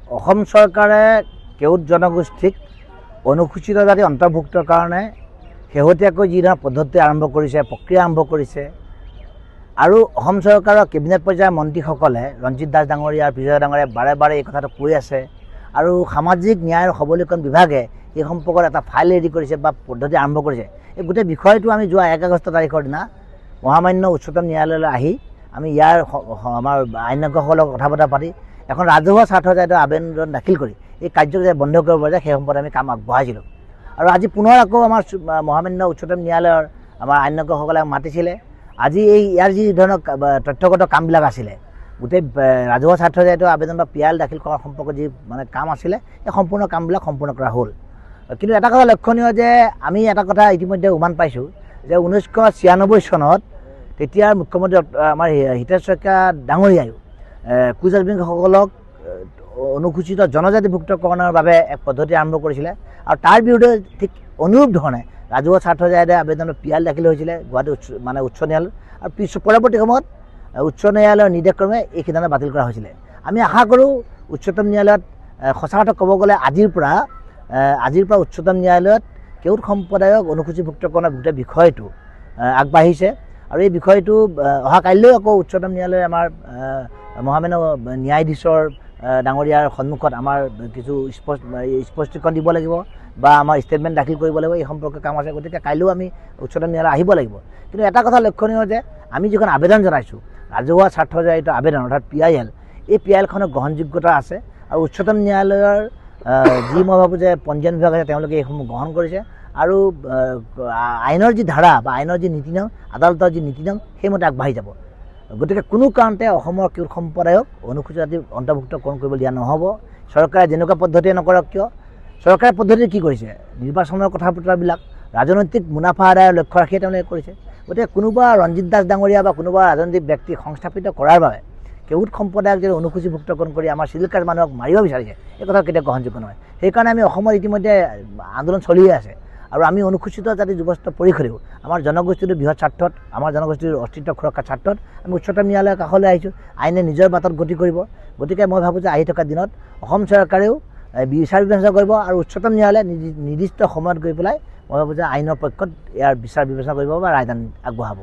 অসম চৰকাৰে কেউট জনগোষ্ঠীক অনুসূচিত জাতি অন্তৰ্ভুক্তৰ কাৰণে শেহতীয়াকৈ যি ধৰণৰ পদ্ধতি আৰম্ভ কৰিছে, প্ৰক্ৰিয়া আৰম্ভ কৰিছে আৰু অসম চৰকাৰৰ কেবিনেট পৰ্যায়ৰ মন্ত্ৰীসকলে ৰঞ্জিত দাস ডাঙৰীয়া আৰু বিজয় ডাঙৰীয়াই বাৰে বাৰে এই কথাটো কৈ আছে আৰু সামাজিক ন্যায় আৰু সবলীকৰণ বিভাগে এই সম্পৰ্কত এটা ফাইল ৰেডি কৰিছে বা পদ্ধতি আৰম্ভ কৰিছে। এই গোটেই বিষয়টো আমি যোৱা 1 আগষ্ট তাৰিখৰ দিনা মহামান্য উচ্চতম ন্যায়ালয়লৈ আহি আমি ইয়াৰ আমাৰ আইনজ্ঞসকলক কথা বতৰা পাতি এখন ৰাজহুৱা স্বাৰ্থজড়িত আবেদন দাখিল কৰি এই কাৰ্যক বন্ধ কৰিব যায় সেই সম্পৰ্কে আমি কাম আগবঢ়াইছিলোঁ। আৰু আজি পুনৰ আকৌ আমাৰ মহামান্য উচ্চতম ন্যায়ালয়ৰ আমাৰ আইনজ্ঞসকলে মাতিছিলে। আজি ইয়াৰ যি ধৰণৰ তথ্যগত কামবিলাক আছিলে, গোটেই ৰাজহুৱা স্বাৰ্থজড়িত আবেদন বা PIL দাখিল কৰাৰ সম্পৰ্কত যি মানে কাম আছিলে এই সম্পূৰ্ণ কামবিলাক সম্পূৰ্ণ কৰা হ'ল। কিন্তু এটা কথা লক্ষণীয় যে আমি এটা কথা ইতিমধ্যে উমান পাইছোঁ যে 1996 চনত তেতিয়াৰ মুখ্যমন্ত্ৰী আমাৰ হিতেশ শইকীয়া ডাঙৰীয়ায়ো কোচ আদিবাসীসকলক অনুসূচিত জনজাতিভুক্তকৰণৰ বাবে এক পদ্ধতি আৰম্ভ কৰিছিলে আৰু তাৰ বিৰুদ্ধে ঠিক অনুৰূপ ধৰণে ৰাজহুৱা স্বাৰ্থজড়িত আবেদনত PIL দাখিল হৈছিলে গুৱাহাটী উচ্চ ন্যায়ালয় আৰু পৰৱৰ্তী সময়ত উচ্চ ন্যায়ালয়ৰ নিৰ্দেশক্ৰমে এই সিদ্ধান্ত বাতিল কৰা হৈছিলে। আমি আশা কৰোঁ উচ্চতম ন্যায়ালয়ত সঁচা কথা ক'ব গ'লে আজিৰ পৰা উচ্চতম ন্যায়ালয়ত কেউট সম্প্ৰদায়ক অনুসূচিভুক্তকৰণৰ গোটেই বিষয়টো আগবাঢ়িছে আৰু এই বিষয়টো অহা কাইলৈও আকৌ উচ্চতম ন্যায়ালয়ে আমাৰ মহামান্য ন্যায়াধীশৰ ডাঙৰীয়াৰ সন্মুখত আমাৰ কিছু স্পষ্টীকৰণ দিব লাগিব বা আমাৰ ষ্টেটমেণ্ট দাখিল কৰিব লাগিব। এই সম্পৰ্কে কাম আছে, গতিকে কাইলৈও আমি উচ্চতম ন্যায়ালয় আহিব লাগিব। কিন্তু এটা কথা লক্ষণীয় যে আমি যিখন আবেদন জনাইছোঁ ৰাজহুৱা স্বাৰ্থজড়িত আবেদন অৰ্থাৎ PIL, এই PILখনৰ গ্ৰহণযোগ্যতা আছে আৰু উচ্চতম ন্যায়ালয়ৰ যি মই ভাবোঁ যে পঞ্জীয়ন বিভাগ আছে তেওঁলোকে এইসমূহ গ্ৰহণ কৰিছে আৰু আইনৰ যি ধাৰা বা আইনৰ যি নীতি নিয়ম, আদালতৰ যি নীতি নিয়ম সেইমতে আগবাঢ়ি যাব। গতিকে কোনো কাৰণতে অসমৰ কেউট সম্প্ৰদায়ক অনুসূচিত জাতি অন্তৰ্ভুক্তকৰণ কৰিব দিয়া নহ'ব। চৰকাৰে যেনেকুৱা পদ্ধতিয়ে নকৰক কিয়, চৰকাৰে পদ্ধতি কি কৰিছে, নিৰ্বাচনৰ কথা বতৰাবিলাক ৰাজনৈতিক মুনাফা আদায়ৰ লক্ষ্য ৰাখিয়ে তেওঁলোকে কৰিছে। গতিকে কোনোবা ৰঞ্জিত দাস ডাঙৰীয়া বা কোনোবা ৰাজনৈতিক ব্যক্তিক সংস্থাপিত কৰাৰ বাবে কেউট সম্প্ৰদায়ক যদি অনুসূচিভুক্তকৰণ কৰি আমাৰ চিডিউল কাষ্ট মানুহক মাৰিব বিচাৰিছে এই কথা কেতিয়াও গ্ৰহণযোগ্য নহয়। সেইকাৰণে আমি অসমত ইতিমধ্যে আন্দোলন চলিয়ে আছে আৰু আমি অনুসূচিত জাতি যুৱস্থ পৰিষদেও আমাৰ জনগোষ্ঠীটোৰ বৃহৎ স্বাৰ্থত, আমাৰ জনগোষ্ঠীৰ অস্তিত্ব সুৰক্ষাৰ স্বাৰ্থত আমি উচ্চতম ন্যায়ালয়ৰ কাষলৈ আহিছোঁ। আইনে নিজৰ বাটত গতি কৰিব। গতিকে মই ভাবোঁ যে আহি থকা দিনত অসম চৰকাৰেও বিচাৰ বিবেচনা কৰিব আৰু উচ্চতম ন্যায়ালয়ে নিৰ্দিষ্ট সময়ত গৈ পেলাই মই ভাবোঁ যে আইনৰ পক্ষত ইয়াৰ বিচাৰ বিবেচনা কৰিব বা ৰায়দান আগবঢ়াব।